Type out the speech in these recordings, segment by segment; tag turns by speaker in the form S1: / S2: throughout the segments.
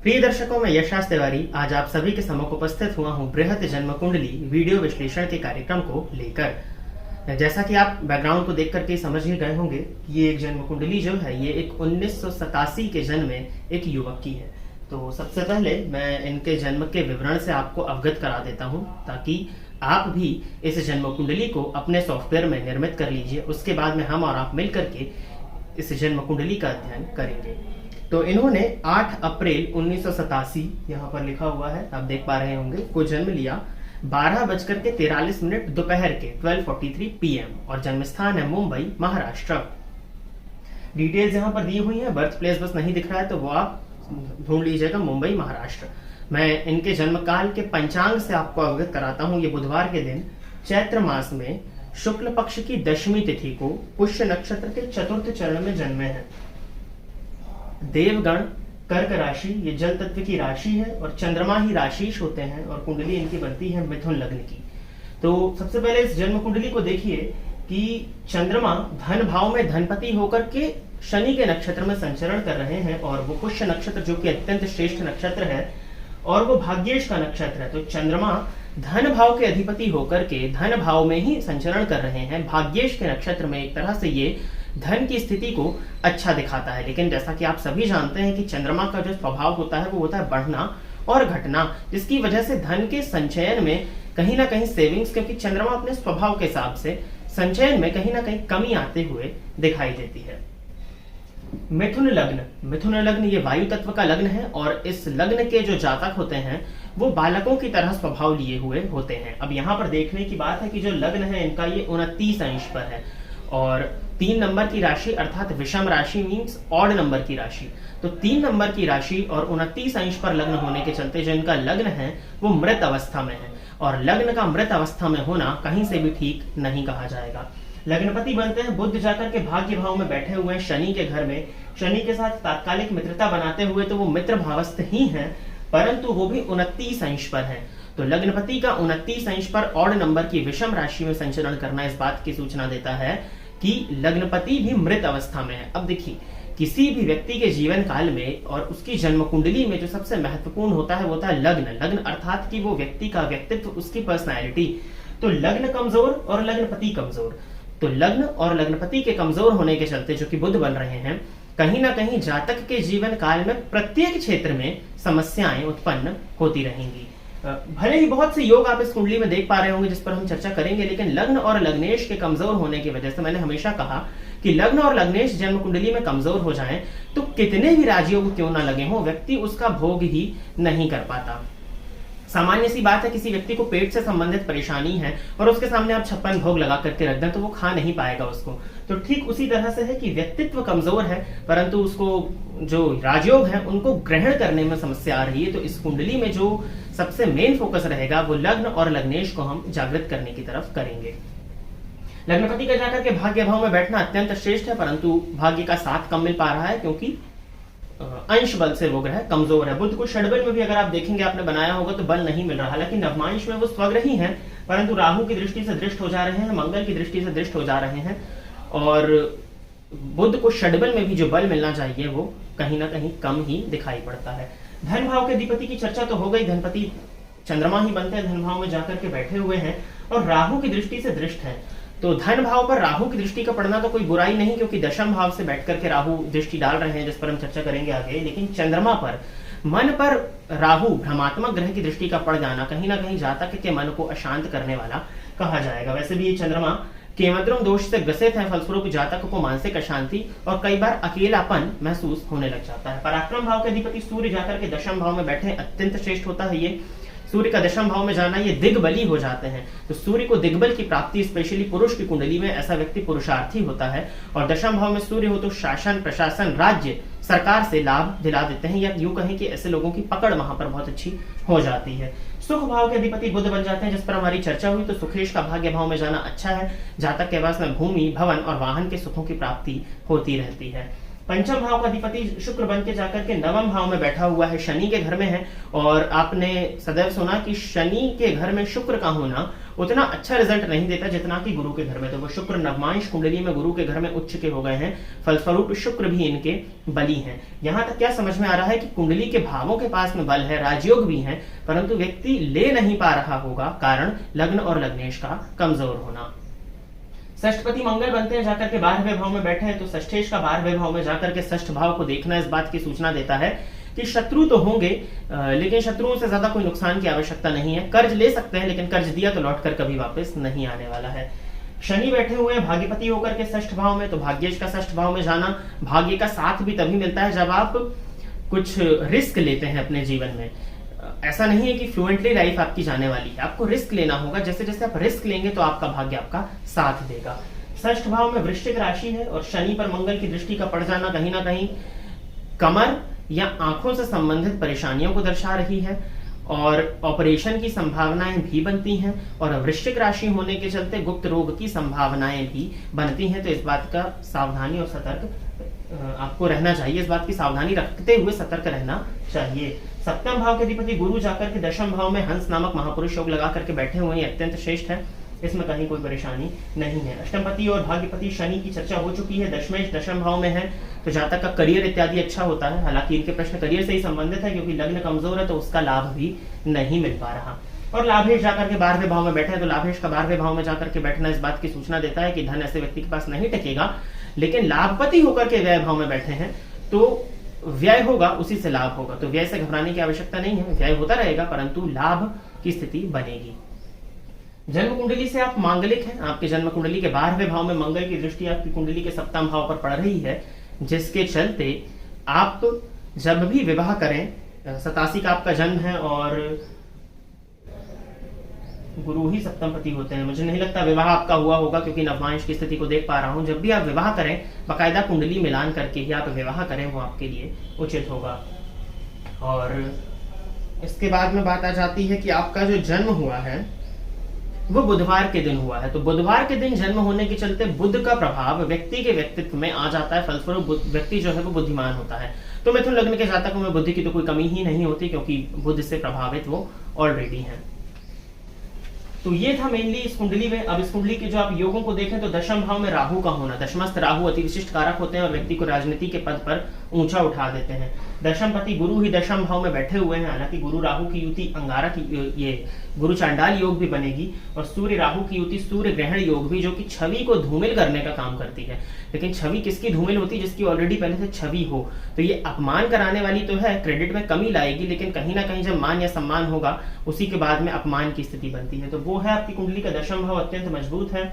S1: प्रिय दर्शकों, मैं यशराज तिवारी आज आप सभी के सम्मुख उपस्थित हुआ हूँ बृहत जन्म कुंडली वीडियो विश्लेषण के कार्यक्रम को लेकर। जैसा कि आप बैकग्राउंड को देख करके समझ ही गए होंगे, ये एक जन्म कुंडली जो है ये एक 1987 के जन्म में एक युवक की है। तो सबसे पहले मैं इनके जन्म के विवरण से आपको अवगत करा देता हूँ ताकि आप भी इस जन्म कुंडली को अपने सॉफ्टवेयर में निर्मित कर लीजिए। उसके बाद में हम और आप मिल करके इस जन्म कुंडली का अध्ययन करेंगे। तो इन्होंने 8 अप्रैल 1987 यहाँ पर लिखा हुआ है, आप देख पा रहे होंगे, को जन्म लिया 12:43 दोपहर के 12:43 PM और जन्म स्थान है मुंबई, महाराष्ट्र। डिटेल्स यहाँ पर दी हुई है, बर्थ प्लेस बस नहीं दिख रहा है तो वो आप ढूंढ लीजिएगा, मुंबई, महाराष्ट्र। मैं इनके जन्म काल के पंचांग से आपको अवगत कराता हूँ। ये बुधवार के दिन चैत्र मास में शुक्ल पक्ष की 10वीं तिथि को पुष्य नक्षत्र के चतुर्थ चरण में जन्मे हैं। देवगण कर्क राशि, ये जल तत्व की राशि है और चंद्रमा ही राशिश होते हैं और कुंडली इनकी बनती है मिथुन लग्न की। तो सबसे पहले इस जन्म कुंडली को देखिए कि चंद्रमा धन भाव में धनपति होकर के शनि के नक्षत्र में संचरण कर रहे हैं और वो पुष्य नक्षत्र जो कि अत्यंत श्रेष्ठ नक्षत्र है और वो भाग्येश का नक्षत्र है। तो चंद्रमा धन भाव के अधिपति होकर के धन भाव में ही संचरण कर रहे हैं। भाग्येश के नक्षत्र में एक तरह से ये धन की स्थिति को अच्छा दिखाता है। लेकिन जैसा कि आप सभी जानते हैं कि चंद्रमा का जो स्वभाव होता है वो होता है बढ़ना और घटना, जिसकी वजह से धन के संचयन में कहीं ना कहीं सेविंग्स, क्योंकि चंद्रमा अपने स्वभाव के हिसाब से संचयन में कहीं ना कहीं कमी आते हुए दिखाई देती है। मिथुन लग्न, मिथुन लग्न ये वायु तत्व का लग्न है और इस लग्न के जो जातक होते हैं वो बालकों की तरह स्वभाव लिए हुए होते हैं। अब यहाँ पर देखने की बात है कि जो लग्न है इनका ये 29 अंश पर है और 3 नंबर की राशि अर्थात विषम राशि मीन्स ऑड नंबर की राशि। तो 3 नंबर की राशि और 29 अंश पर लग्न होने के चलते जो इनका लग्न है वो मृत अवस्था में है और लग्न का मृत अवस्था में होना कहीं से भी ठीक नहीं कहा जाएगा। लग्नपति बनते हैं बुध जाकर के भाग्य भाव में बैठे हुए हैं शनि के घर में। शनि के साथ तात्कालिक मित्रता बनाते हुए तो वो मित्र भावस्थ ही हैं, परंतु वो भी 29 अंश पर है। तो लग्नपति का 29 अंश पर ऑड नंबर की विषम राशि में संचरण करना इस बात की सूचना देता है कि लग्नपति भी मृत अवस्था में है। अब देखिए, किसी भी व्यक्ति के जीवन काल में और उसकी जन्म कुंडली में जो सबसे महत्वपूर्ण होता है वो होता है लग्न। लग्न अर्थात कि वो व्यक्ति का व्यक्तित्व, उसकी पर्सनैलिटी। तो लग्न कमजोर और लग्नपति कमजोर, तो लग्न और लग्नपति के कमजोर होने के चलते जो कि बुध बन रहे हैं, कहीं ना कहीं जातक के जीवन काल में प्रत्येक क्षेत्र में समस्याएं उत्पन्न होती रहेंगी। भले ही बहुत से योग आप इस कुंडली में देख पा रहे होंगे जिस पर हम चर्चा करेंगे, लेकिन लग्न और लग्नेश के कमजोर होने की वजह से मैंने हमेशा कहा कि लग्न और लग्नेश जन्म कुंडली में कमजोर हो जाएं तो कितने भी राजयोग क्यों ना लगे हो, व्यक्ति उसका भोग ही नहीं कर पाता। सामान्य सी बात है, किसी व्यक्ति को पेट से संबंधित परेशानी है और उसके सामने आप 56 भोग लगा करके रख दें तो वो खा नहीं पाएगा उसको। तो ठीक उसी तरह से है कि व्यक्तित्व कमजोर है परंतु उसको जो राजयोग है उनको ग्रहण करने में समस्या आ रही है। तो इस कुंडली में जो सबसे मेन फोकस रहेगा वो लग्न और लग्नेश को हम जागृत करने की तरफ करेंगे। लग्नपति का जाकर के भाग्य भाव में बैठना अत्यंत श्रेष्ठ है, परंतु भाग्य का साथ कम मिल पा रहा है क्योंकि अंश बल से वो ग्रह कमजोर है। बुध को षड्बल में भी अगर आप देखेंगे आपने बनाया होगा तो बल नहीं मिल रहा, हालांकि नवमांश में वो स्वग्रही हैं परंतु राहु की दृष्टि से दृष्ट हो जा रहे हैं, मंगल की दृष्टि से दृष्ट हो जा रहे हैं और बुध को षड्बल में भी जो बल मिलना चाहिए वो कहीं ना कहीं कम ही दिखाई पड़ता है। धन भाव के अधिपति की चर्चा तो हो गई, धनपति चंद्रमा ही बनते हैं, धन भाव में जाकर के बैठे हुए हैं और राहु की दृष्टि से दृष्ट है। तो धन भाव पर राहु की दृष्टि का पड़ना तो कोई बुराई नहीं, क्योंकि दशम भाव से बैठ करके राहु दृष्टि डाल रहे हैं जिस पर हम चर्चा करेंगे आगे। लेकिन चंद्रमा पर, मन पर राहु भ्रमात्मक ग्रह की दृष्टि का पड़ जाना कहीं ना कहीं जातक के मन को अशांत करने वाला कहा जाएगा। वैसे भी ये चंद्रमा केमद्रम दोष से ग्रसित है, फलस्वरूप जातक को मानसिक अशांति और कई बार अकेलापन महसूस होने लग जाता है। पराक्रम भाव के अधिपति सूर्य जाकर के दशम भाव में बैठे अत्यंत श्रेष्ठ होता है। ये सूर्य का दशम भाव में जाना, ये दिग्बली हो जाते हैं। तो सूर्य को दिग्बल की प्राप्ति, स्पेशली पुरुष की कुंडली में ऐसा व्यक्ति पुरुषार्थी होता है और दशम भाव में सूर्य हो तो शासन, प्रशासन, राज्य, सरकार से लाभ दिला देते हैं, या यूं कहें कि ऐसे लोगों की पकड़ वहां पर बहुत अच्छी हो जाती है। सुख भाव के अधिपति बुध बन जाते हैं जिस पर हमारी चर्चा हुई। तो सुखेश का भाग्य भाव में जाना अच्छा है, जातक के पास में भूमि, भवन और वाहन के सुखों की प्राप्ति होती रहती है। पंचम भाव का अधिपति शुक्र बन के जाकर के नवम भाव में बैठा हुआ है, शनि के घर में है। और आपने सदैव सुना कि शनि के घर में शुक्र का होना उतना अच्छा रिजल्ट नहीं देता जितना कि गुरु के घर में। तो वो शुक्र नवमांश कुंडली में गुरु के घर में उच्च के हो गए हैं, फलस्वरूप शुक्र भी इनके बली हैं। यहां तक क्या समझ में आ रहा है कि कुंडली के भावों के पास में बल है, राजयोग भी है, परंतु व्यक्ति ले नहीं पा रहा होगा, कारण लग्न और लग्नेश का कमजोर होना। षष्ठपति मंगल बनते हैं जाकर के 12वें भाव में बैठे हैं, तो षष्ठेश का 12वें भाव में जाकर के षष्ठ भाव को देखना इस बात की सूचना देता है कि शत्रु तो होंगे, लेकिन शत्रुओं से ज्यादा कोई नुकसान की आवश्यकता नहीं है। कर्ज ले सकते हैं, लेकिन कर्ज दिया तो लौटकर कभी वापस नहीं आने वाला है। शनि बैठे हुए हैं भाग्यपति होकर के षष्ठ भाव में, तो भाग्येश का षष्ठ भाव में जाना, भाग्य का साथ भी तभी मिलता है जब आप कुछ रिस्क लेते हैं अपने जीवन में। ऐसा नहीं है कि फ्लुएंटली लाइफ आपकी जाने वाली है, आपको रिस्क लेना होगा। जैसे जैसे आप रिस्क लेंगे तो आपका भाग्य आपका साथ देगा। षष्ठ भाव में वृश्चिक राशि है और शनि पर मंगल की दृष्टि का पड़ जाना कहीं ना कहीं कमर या आंखों से संबंधित परेशानियों को दर्शा रही है और ऑपरेशन की संभावनाएं भी बनती हैं। और वृश्चिक राशि होने के चलते गुप्त रोग की संभावनाएं भी बनती हैं। तो इस बात का सावधानी और सतर्क आपको रहना चाहिए, इस बात की सावधानी रखते हुए सतर्क रहना चाहिए। सप्तम भाव के अधिपति गुरु जाकर के दशम भाव में हंस नामक महापुरुष योग लगा करके बैठे हुए हैं, अत्यंत श्रेष्ठ है, इसमें कहीं कोई परेशानी नहीं है। अष्टमपति और भाग्यपति शनि की चर्चा हो चुकी है, दशमेश दशम भाव में है, तो जातक का करियर इत्यादि अच्छा होता है। हालांकि इनके प्रश्न करियर से ही संबंधित है, क्योंकि लग्न कमजोर है तो उसका लाभ भी नहीं मिल पा रहा। और लाभेश जाकर के 12वें भाव में बैठे हैं, तो लाभेश का 12वें भाव में जाकर के बैठना इस बात की सूचना देता है कि धन ऐसे व्यक्ति के पास नहीं टिकेगा, लेकिन लाभपति होकर के व्यय भाव में बैठे हैं तो व्यय होगा, उसी से लाभ होगा। तो व्यय से घबराने की आवश्यकता नहीं है, व्यय होता रहेगा परंतु लाभ की स्थिति बनेगी। जन्म कुंडली से आप मांगलिक हैं, आपके जन्म कुंडली के 12वें भाव में मंगल की दृष्टि आपकी कुंडली के सप्तम भाव पर पड़ रही है, जिसके चलते आप जब भी विवाह करें, 87 का आपका जन्म है और गुरु ही सप्तम पति होते हैं, मुझे नहीं लगता विवाह आपका हुआ होगा, क्योंकि नवमांश की स्थिति को देख पा रहा हूं। जब भी आप विवाह करें, बाकायदा कुंडली मिलान करके ही आप विवाह करें, वो आपके लिए उचित होगा। और इसके बाद में बात आ जाती है कि आपका जो जन्म हुआ है वो बुधवार के दिन हुआ है, तो बुधवार के दिन जन्म होने के चलते बुध का प्रभाव व्यक्ति के व्यक्तित्व में आ जाता है, फलस्वरूप व्यक्ति जो है वो बुद्धिमान होता है। तो मिथुन लग्न के जातकों में बुद्धि की तो कोई कमी ही नहीं होती, क्योंकि बुध से प्रभावित वो ऑलरेडी है। तो ये था मेनली इस कुंडली में। अब इस कुंडली के जो आप योगों को देखें तो दशम भाव में राहु का होना, दशमस्थ राहु अति विशिष्ट कारक होते हैं और व्यक्ति को राजनीति के पद पर ऊंचा उठा देते हैं। दशम पति गुरु ही दशम भाव में बैठे हुए हैं, हालांकि गुरु राहु की युति अंगारक ये गुरु चांडाल योग भी बनेगी, और सूर्य राहु की युति सूर्य ग्रहण योग भी, जो कि छवि को धूमिल करने का काम करती है। लेकिन छवि किसकी धूमिल होती है? जिसकी ऑलरेडी पहले से छवि हो। तो ये अपमान कराने वाली तो है, क्रेडिट में कमी लाएगी, लेकिन कहीं ना कहीं जब मान या सम्मान होगा उसी के बाद में अपमान की स्थिति बनती है। तो वो है आपकी कुंडली का दशम भाव, अत्यंत मजबूत है।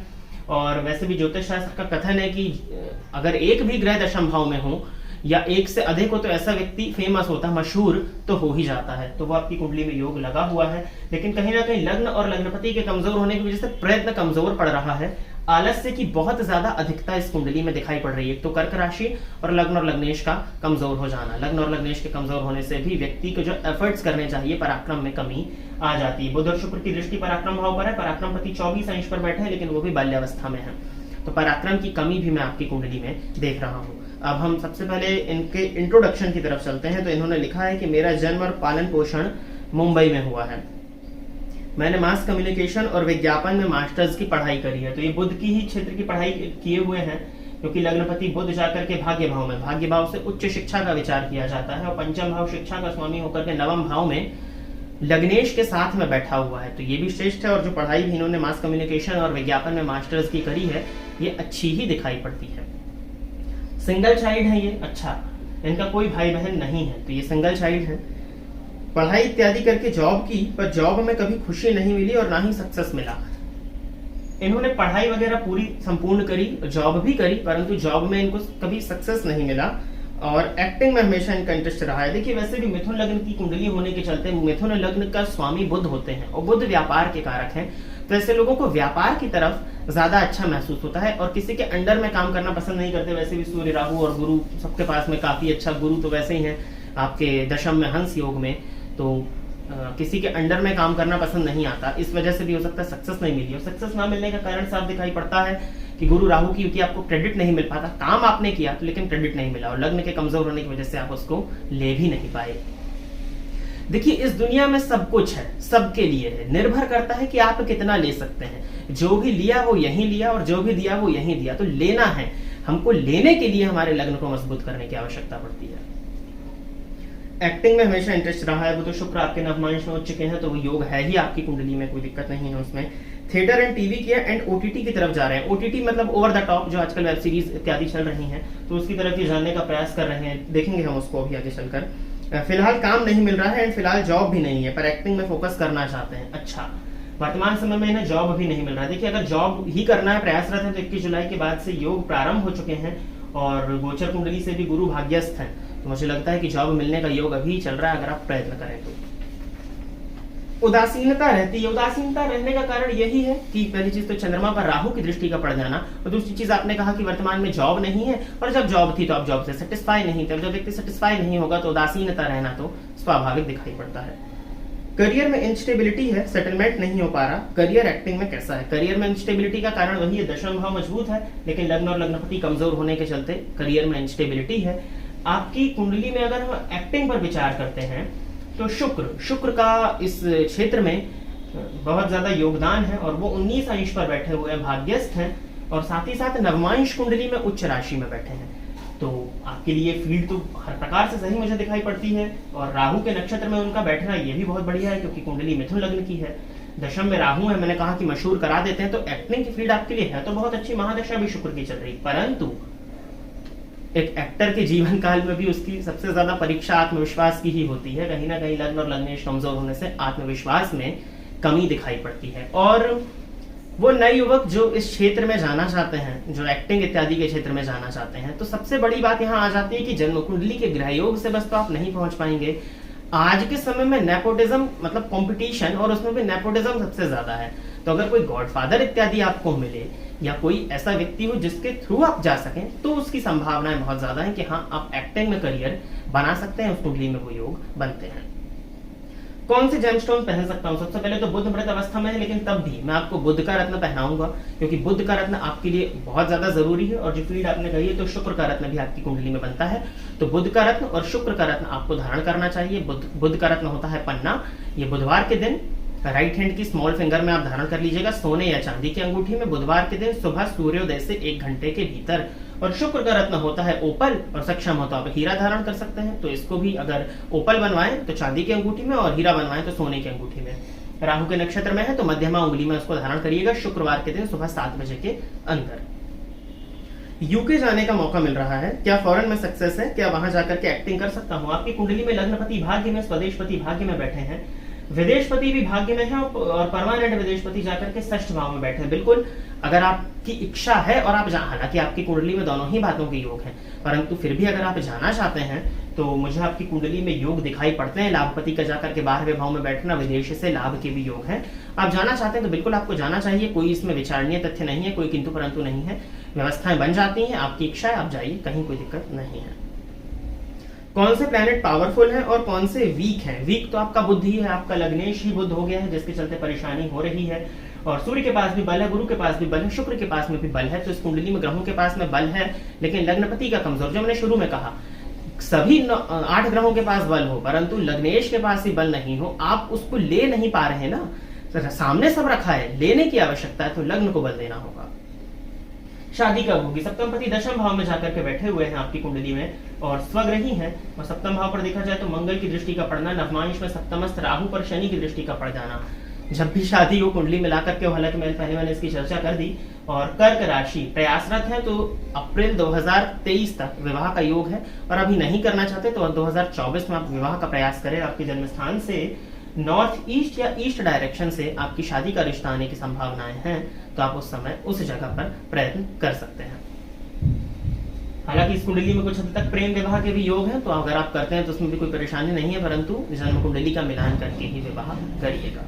S1: और वैसे भी ज्योतिष शास्त्र का कथन है कि अगर एक भी ग्रह दशम भाव में हो या एक से अधिक हो तो ऐसा व्यक्ति फेमस होता है, मशहूर तो हो ही जाता है। तो वो आपकी कुंडली में योग लगा हुआ है, लेकिन कहीं ना कहीं लग्न और लग्नपति के कमजोर होने की वजह से प्रयत्न कमजोर पड़ रहा है। आलस्य की बहुत ज्यादा अधिकता इस कुंडली में दिखाई पड़ रही है। तो कर्क राशि और लग्न और लग्नेश का कमजोर हो जाना, लग्न और लग्नेश के कमजोर होने से भी व्यक्ति को जो एफर्ट्स करने चाहिए पराक्रम में कमी आ जाती है। बुध और शुक्र की दृष्टि पराक्रम भाव पर है, पराक्रम पति 24 अंश पर बैठे हैं, लेकिन वो भी बाल्यावस्था में है, तो पराक्रम की कमी भी मैं आपकी कुंडली में देख रहा हूँ। अब हम सबसे पहले इनके इंट्रोडक्शन की तरफ चलते हैं। तो इन्होंने लिखा है कि मेरा जन्म और पालन पोषण मुंबई में हुआ है, मैंने मास कम्युनिकेशन और विज्ञापन में मास्टर्स की पढ़ाई करी है। तो ये बुध की ही क्षेत्र की पढ़ाई किए हुए हैं, क्योंकि लग्नपति बुध जाकर के भाग्य भाव में, भाग्य भाव से उच्च शिक्षा का विचार किया जाता है, और पंचम भाव शिक्षा का स्वामी होकर के नवम भाव में लग्नेश के साथ में बैठा हुआ है। तो ये भी श्रेष्ठ है, और जो पढ़ाई भी इन्होंने मास कम्युनिकेशन और विज्ञापन में मास्टर्स की करी है ये अच्छी ही दिखाई पड़ती है। सिंगल चाइल्ड है ये, अच्छा इनका कोई भाई बहन नहीं है, तो ये सिंगल चाइल्ड है। पढ़ाई इत्यादि करके जॉब की, पर जॉब में कभी खुशी नहीं मिली और ना ही सक्सेस मिला। इन्होंने पढ़ाई वगैरह पूरी संपूर्ण करी, जॉब भी करी, परंतु जॉब में इनको कभी सक्सेस नहीं मिला, और एक्टिंग में हमेशा इनका इंटरेस्ट रहा है। देखिए वैसे भी मिथुन लग्न की कुंडली होने के चलते मिथुन लग्न का स्वामी बुध होते हैं, और बुध व्यापार के कारक हैं, तो ऐसे लोगों को व्यापार की तरफ ज्यादा अच्छा महसूस होता है, और किसी के अंडर में काम करना पसंद नहीं करते। वैसे भी सूर्य राहु और गुरु सबके पास में काफी अच्छा, गुरु तो वैसे ही है आपके दशम में हंस योग में, तो किसी के अंडर में काम करना पसंद नहीं आता। इस वजह से भी हो सकता है सक्सेस नहीं मिली, और सक्सेस ना मिलने का कारण साफ दिखाई पड़ता है कि गुरु राहु की युति आपको क्रेडिट नहीं मिल पाता, काम आपने किया लेकिन क्रेडिट नहीं मिला, और लग्न के कमजोर होने की वजह से आप उसको ले भी नहीं पाए। देखिए इस दुनिया में सब कुछ है, सबके लिए है, निर्भर करता है कि आप कितना ले सकते हैं। जो भी लिया वो यहीं लिया और जो भी दिया वो यहीं दिया, तो लेना है हमको, लेने के लिए हमारे लग्न को मजबूत करने की आवश्यकता पड़ती है। एक्टिंग में हमेशा इंटरेस्ट रहा है, वो तो शुक्र आपके नवमांश में उच्च के हैं, तो वो योग है ही आपकी कुंडली में, कोई दिक्कत नहीं है उसमें। थिएटर एंड टीवी किया एंड ओटीटी की तरफ जा रहे हैं। ओटीटी मतलब ओवर द टॉप, जो आजकल वेब सीरीज इत्यादि चल रही हैं, तो उसकी तरफ ही जानने का प्रयास कर रहे हैं, देखेंगे हम उसको अभी आगे चलकर। फिलहाल काम नहीं मिल रहा है एंड फिलहाल जॉब भी नहीं है, पर एक्टिंग में फोकस करना चाहते हैं। अच्छा, वर्तमान समय में इन्हें जॉब भी नहीं मिल रहा है। देखिए अगर जॉब ही करना है, प्रयासरत है, तो 21 जुलाई के बाद से योग प्रारंभ हो चुके हैं और गोचर कुंडली से भी गुरु भाग्यस्थ हैं, तो मुझे लगता है कि जॉब मिलने का योग अभी चल रहा है अगर आप प्रयत्न करें तो। उदासीनता रहती है, उदासीनता रहने का कारण यही है कि पहली चीज तो चंद्रमा पर राहु की दृष्टि का पड़ जाना, और दूसरी चीज आपने कहा कि वर्तमान में जॉब नहीं है, और जब जॉब थी तो आप जॉब से सेटिस्फाई नहीं थे। जब व्यक्ति सेटिस्फाई नहीं होगा तो उदासीनता रहना तो स्वाभाविक दिखाई पड़ता है। करियर में इंस्टेबिलिटी है, सेटलमेंट नहीं हो पा रहा। करियर एक्टिंग में कैसा है? करियर में इंस्टेबिलिटी का कारण वही है, दशम भाव मजबूत है लेकिन लग्न और लग्नपति कमजोर होने के चलते करियर में इंस्टेबिलिटी है। आपकी कुंडली में अगर हम एक्टिंग पर विचार करते हैं तो शुक्र का इस क्षेत्र में बहुत ज्यादा योगदान है, और वो 19 अंश पर बैठे हुए हैं, भाग्यस्थ हैं, और साथ ही साथ नवमांश कुंडली में उच्च राशि में बैठे हैं। तो आपके लिए फील्ड तो हर प्रकार से सही मुझे दिखाई पड़ती है, और राहु के नक्षत्र में उनका बैठना ये भी बहुत बढ़िया है क्योंकि कुंडली मिथुन लग्न की है, दशम में राहु है, मैंने कहा कि मशहूर करा देते हैं, तो एक्टिंग की फील्ड आपके लिए है तो बहुत अच्छी। महादशा भी शुक्र की चल रही, परंतु एक एक्टर के जीवन काल में भी उसकी सबसे ज्यादा परीक्षा आत्मविश्वास की ही होती है। कहीं ना कहीं लग्न और लग्नेश कमजोर होने से आत्मविश्वास में कमी दिखाई पड़ती है। और वो नए युवक जो इस क्षेत्र में जाना चाहते हैं, जो एक्टिंग इत्यादि के क्षेत्र में जाना चाहते हैं, तो सबसे बड़ी बात यहाँ आ जाती है कि जन्म कुंडली के ग्रह योग से बस तो आप नहीं पहुंच पाएंगे। आज के समय में नेपोटिज्म मतलब कंपटीशन, और उसमें भी नेपोटिज्म सबसे ज्यादा है। तो अगर कोई गॉडफादर इत्यादि आपको मिले या कोई ऐसा व्यक्ति हो जिसके थ्रू आप जा सकें, तो उसकी संभावनाएं बहुत ज्यादा है कि हाँ आप एक्टिंग में करियर बना सकते हैं, उस कुंडली में वो योग बनते हैं। कौन से जेमस्टोन पहन सकता हूं? सबसे पहले तो बुध मृत अवस्था में है, लेकिन तब भी मैं आपको बुध का रत्न पहनाऊंगा क्योंकि बुध का रत्न आपके लिए बहुत ज्यादा जरूरी है, और जो फील्ड आपने कही है तो शुक्र का रत्न भी आपकी कुंडली में बनता है, तो बुध का रत्न और शुक्र का रत्न आपको धारण करना चाहिए। बुध का रत्न होता है पन्ना, ये बुधवार के दिन राइट हैंड की स्मॉल फिंगर में आप धारण कर लीजिएगा, सोने या चांदी की अंगूठी में, बुधवार के दिन सुबह सूर्योदय से 1 घंटे के भीतर। और शुक्र का रत्न होता है ओपल, और सक्षम हो तो आप हीरा धारण कर सकते हैं, तो इसको भी अगर ओपल बनवाएं तो चांदी की अंगूठी में, और हीरा बनवाएं तो सोने की अंगूठी में। राहु के नक्षत्र में है तो मध्यमा उंगली में उसको धारण करिएगा शुक्रवार के दिन सुबह 7 बजे के अंदर। यूके जाने का मौका मिल रहा है, क्या फॉरेन में सक्सेस है? क्या वहां जाकर के एक्टिंग कर सकता हूँ? आपकी कुंडली में लग्नपति भाग्य में, स्वदेशपति भाग्य में बैठे हैं, विदेशपति भी भाग्य में है, और परमानेंट विदेशपति जाकर के 6ठ भाव में बैठे हैं। बिल्कुल अगर आपकी इच्छा है और आप हालांकि आपकी कुंडली में दोनों ही बातों के योग हैं, परंतु फिर भी अगर आप जाना चाहते हैं तो मुझे आपकी कुंडली में योग दिखाई पड़ते हैं। लाभपति का जाकर के 12वें भाव में बैठना, विदेश से लाभ के भी योग हैं। आप जाना चाहते हैं तो बिल्कुल आपको जाना चाहिए, कोई इसमें विचारणीय तथ्य नहीं है, कोई किंतु परंतु नहीं है, व्यवस्थाएं बन जाती हैं, आपकी इच्छा है आप जाइए, कहीं कोई दिक्कत नहीं है। कौन से प्लैनेट पावरफुल है और कौन से वीक है? वीक तो आपका बुध ही है, आपका लग्नेश ही बुध हो गया है, जिसके चलते परेशानी हो रही है। और सूर्य के पास भी बल है, गुरु के पास भी बल है, शुक्र के पास में भी बल है, तो इस कुंडली में ग्रहों के पास में बल है, लेकिन लग्नपति का कमजोर। जो मैंने शुरू में कहा, सभी 8 ग्रहों के पास बल हो परंतु लग्नेश के पास ही बल नहीं हो, आप उसको ले नहीं पा रहे हैं ना, सामने सब रखा है, लेने की आवश्यकता है, तो लग्न को बल देना होगा। शादी कब होगी? सप्तमपति दशम भाव में जाकर के बैठे हुए हैं आपकी कुंडली में, और स्वग्रही हैं, और सप्तम भाव पर देखा जाए तो मंगल की दृष्टि का पड़ना, नवमांश में सप्तमस्थ राहु पर शनि की दृष्टि का पड़ जाना। जब भी शादी हो कुंडली मिलाकर के, हालांकि मैंने इसकी चर्चा कर दी। और कर्क राशि प्रयासरत है तो अप्रैल 2023 तक विवाह का योग है, और अभी नहीं करना चाहते तो 2024 में आप विवाह का प्रयास करें। आपके जन्म स्थान से नॉर्थ ईस्ट या ईस्ट डायरेक्शन से आपकी शादी का रिश्ता आने की संभावनाएं हैं, तो आप उस समय उस जगह पर प्रयत्न कर सकते हैं। हालांकि इस कुंडली में कुछ हद तक प्रेम विवाह के भी योग हैं, तो अगर आप करते हैं तो उसमें भी कोई परेशानी नहीं है, परंतु जन्म कुंडली का मिलान करके ही विवाह करिएगा।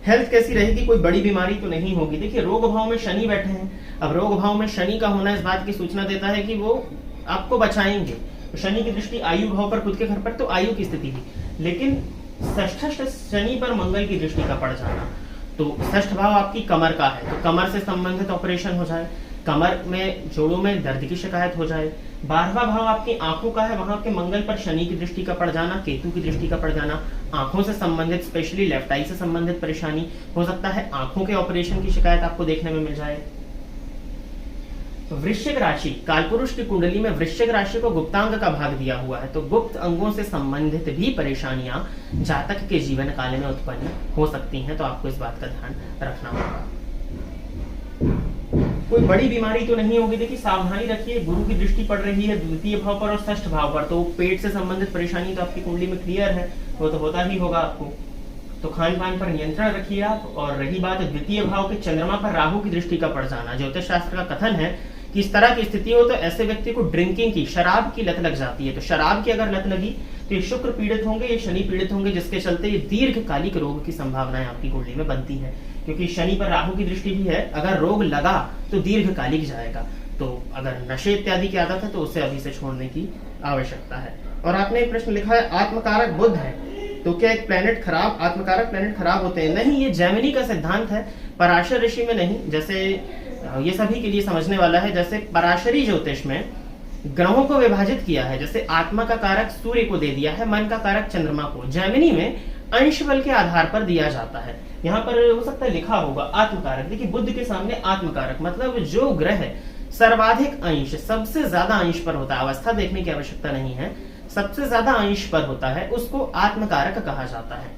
S1: हेल्थ कैसी रहेगी? कोई बड़ी बीमारी तो नहीं होगी। देखिए रोग भाव में शनि बैठे हैं, अब रोग भाव में शनि का होना इस बात की सूचना देता है कि वो आपको बचाएंगे। तो शनि की दृष्टि आयु भाव पर, खुद के घर पर, तो आयु की स्थिति भी, लेकिन षष्ठ शनि पर मंगल की दृष्टि का पड़ जाना, तो षष्ठ भाव आपकी कमर का है, तो कमर से संबंधित ऑपरेशन हो जाए, कमर में जोड़ों में दर्द की शिकायत हो जाए। 12वां भाव आपकी आंखों का है, वहां के मंगल पर शनि की दृष्टि का पड़ जाना, केतु की दृष्टि का पड़ जाना, आंखों से संबंधित स्पेशली लेफ्ट आई से संबंधित परेशानी हो सकता है, आंखों के ऑपरेशन की शिकायत आपको देखने में मिल जाए। वृश्चिक राशि, कालपुरुष की कुंडली में वृश्चिक राशि को गुप्तांग का भाग दिया हुआ है, तो गुप्त अंगों से संबंधित भी परेशानियां जातक के जीवन काल में उत्पन्न हो सकती हैं, तो आपको इस बात का ध्यान रखना होगा। कोई बड़ी बीमारी तो नहीं होगी, देखिए सावधानी रखिए, गुरु की दृष्टि पड़ रही है द्वितीय भाव पर और षष्ठ भाव पर, तो पेट से संबंधित परेशानी तो आपकी कुंडली में क्लियर है, वो तो होता ही होगा आपको, तो खान पान पर नियंत्रण रखिए आप। और रही बात द्वितीय भाव के चंद्रमा पर राहु की दृष्टि का पड़ जाना, ज्योतिष शास्त्र का कथन है कि इस तरह की स्थिति हो तो ऐसे व्यक्ति को ड्रिंकिंग की, शराब की लत लग जाती है, तो शराब की अगर लत लगी तो ये शुक्र पीड़ित होंगे, ये शनि पीड़ित होंगे, जिसके चलते ये दीर्घकालिक रोग की संभावनाएं आपकी कुंडली में बनती है, क्योंकि शनि पर राहु की दृष्टि भी है, अगर रोग लगा तो दीर्घकालिक जाएगा। तो अगर नशे इत्यादि की आदत है तो उसे अभी से छोड़ने की आवश्यकता है। और आपने एक प्रश्न लिखा है आत्मकारक बुध है, तो क्या एक प्लेनेट खराब, आत्मकारक प्लेनेट खराब होते हैं? नहीं, ये जेमिनी का सिद्धांत है, पराशर ऋषि में नहीं। जैसे ये सभी के लिए समझने वाला है, जैसे पराशरी ज्योतिष में ग्रहों को विभाजित किया है, जैसे आत्मा का कारक सूर्य को दे दिया है, मन का कारक चंद्रमा को, जेमिनी में अंश बल के आधार पर दिया जाता है। यहाँ पर हो सकता है लिखा होगा आत्मकारक, देखिए बुद्ध के सामने आत्मकारक मतलब जो ग्रह सर्वाधिक अंश, सबसे ज्यादा अंश पर होता है, अवस्था देखने की आवश्यकता नहीं है, सबसे ज्यादा अंश पर होता है, उसको आत्मकारक कहा जाता है।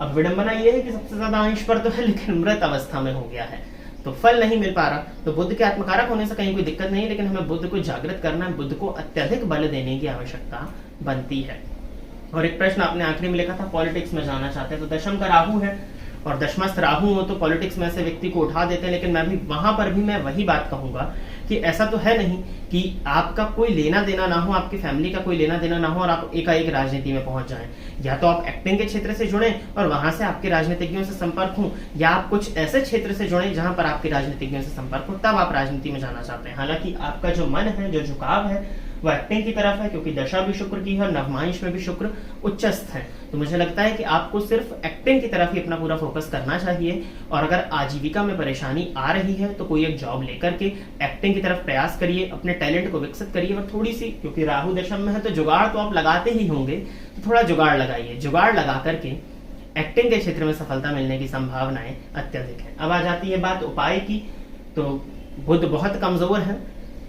S1: अब विडंबना यह है कि सबसे ज्यादा अंश पर तो है लेकिन मृत अवस्था में हो गया है, तो फल नहीं मिल पा रहा। तो बुद्ध के आत्मकारक होने से कहीं कोई दिक्कत नहीं, लेकिन हमें बुद्ध को जागृत करना है, बुद्ध को अत्यधिक बल देने की आवश्यकता बनती है। और एक प्रश्न आपने आखिरी में लिखा था पॉलिटिक्स में जाना चाहते हैं, तो दशम का राहु है और दशमस्थ राहु हो तो पॉलिटिक्स में से व्यक्ति को उठा देते हैं, लेकिन मैं भी वहां पर भी मैं वही बात कहूंगा कि ऐसा तो है नहीं कि आपका कोई लेना देना ना हो, आपकी फैमिली का कोई लेना देना ना हो और आप एकाएक राजनीति में पहुंच जाएं। या तो आप एक्टिंग के क्षेत्र से जुड़े और वहां से आपके राजनीतिज्ञों से संपर्क हो, या आप कुछ ऐसे क्षेत्र से जुड़े जहां पर आपके राजनीतिज्ञों से संपर्क हो, तब आप राजनीति में जाना चाहते हैं। हालांकि आपका जो मन है, जो झुकाव है, वो एक्टिंग की तरफ है, क्योंकि दशा भी शुक्र की है और नवमांश में भी शुक्र उच्चस्थ है। तो मुझे लगता है कि आपको सिर्फ एक्टिंग की तरफ ही अपना पूरा फोकस करना चाहिए, और अगर आजीविका में परेशानी आ रही है तो कोई एक जॉब लेकर के एक्टिंग की तरफ प्रयास करिए, अपने टैलेंट को विकसित करिए। और थोड़ी सी, क्योंकि राहु दशम में है तो जुगाड़ तो आप लगाते ही होंगे, तो थोड़ा जुगाड़ लगाइए, जुगाड़ लगा करके एक्टिंग के क्षेत्र में सफलता मिलने की संभावनाएं अत्यधिक है। अब आ जाती है बात उपाय की, तो बुध बहुत कमजोर है,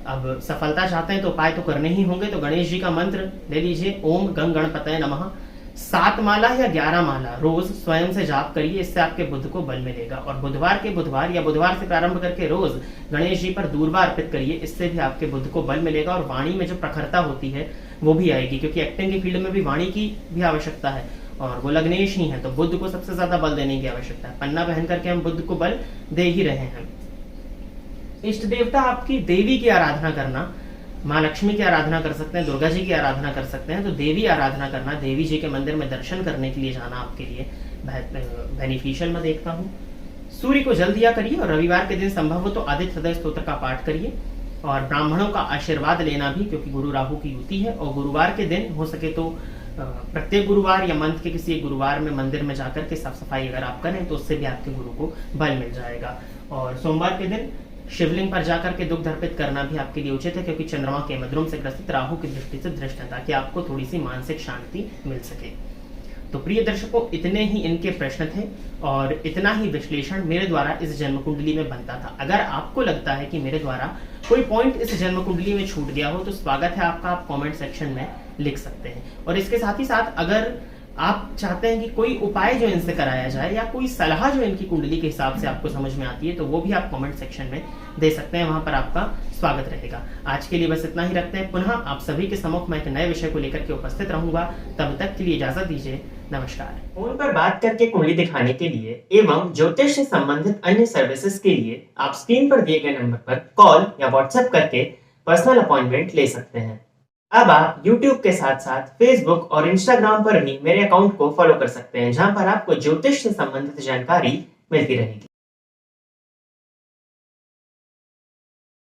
S1: अब सफलता चाहते हैं तो उपाय तो करने ही होंगे। तो गणेश जी का मंत्र ले लीजिए, ओम गंग गणपतये नमः, 7 माला या 11 माला रोज स्वयं से जाप करिए, इससे आपके बुध को बल मिलेगा। और बुधवार के बुधवार या बुधवार से प्रारंभ करके रोज गणेश जी पर दूर्वा अर्पित करिए, इससे भी आपके बुध को बल मिलेगा और वाणी में जो प्रखरता होती है वो भी आएगी, क्योंकि एक्टिंग की फील्ड में भी वाणी की भी आवश्यकता है और वो लग्नेश ही है, तो बुध को सबसे ज्यादा बल देने की आवश्यकता है। पन्ना पहन करके हम बुध को बल दे ही रहे हैं। इष्ट देवता आपकी देवी की आराधना करना, माँ लक्ष्मी की आराधना कर सकते हैं, दुर्गा जी की आराधना कर सकते हैं, तो देवी आराधना करना, देवी जी के मंदिर में दर्शन करने के लिए जाना आपके लिए बेनिफिशियल मैं देखता हूँ। सूर्य को जल दिया करिए और रविवार के दिन संभव हो तो आदित्य हृदय स्तोत्र का पाठ करिए और ब्राह्मणों का आशीर्वाद लेना भी, क्योंकि गुरु राहु की युति है। और गुरुवार के दिन हो सके तो प्रत्येक गुरुवार या मंथ के किसी एक गुरुवार में मंदिर में जाकर के साफ सफाई अगर आप करें तो उससे भी आपके गुरु को बल मिल जाएगा। और सोमवार के दिन शिवलिंग पर जाकर के दुग्ध अर्पित करना भी आपके लिए उचित है, क्योंकि चंद्रमा के मद्रुम से ग्रसित राहु की दृष्टि से दृष्ट है, ताकि आपको थोड़ी सी मानसिक शांति मिल सके। तो प्रिय दर्शकों, इतने ही इनके प्रश्न थे और इतना ही विश्लेषण मेरे द्वारा इस जन्म कुंडली में बनता था। अगर आपको लगता है कि मेरे द्वारा कोई पॉइंट इस जन्म कुंडली में छूट गया हो तो स्वागत है आपका, आप कमेंट सेक्शन में लिख सकते हैं। और इसके साथ ही साथ अगर आप चाहते हैं कि कोई उपाय जो इनसे कराया जाए या कोई सलाह जो इनकी कुंडली के हिसाब से आपको समझ में आती है, तो वो भी आप कमेंट सेक्शन में दे सकते हैं, वहां पर आपका स्वागत रहेगा। आज के लिए बस इतना ही रखते हैं। पुनः आप सभी के सम्मुख मैं एक नए विषय को लेकर के उपस्थित रहूंगा। तब तक के लिए इजाजत दीजिए, नमस्कार। फोन पर बात करके कुंडली दिखाने के लिए एवं ज्योतिष से संबंधित अन्य सर्विसेज के लिए आप स्क्रीन पर दिए गए नंबर पर कॉल या व्हाट्सएप करके पर्सनल अपॉइंटमेंट ले सकते हैं। अब आप YouTube के साथ साथ Facebook और Instagram पर भी मेरे अकाउंट को फॉलो कर सकते हैं, जहां पर आपको ज्योतिष से संबंधित जानकारी मिलती रहेगी।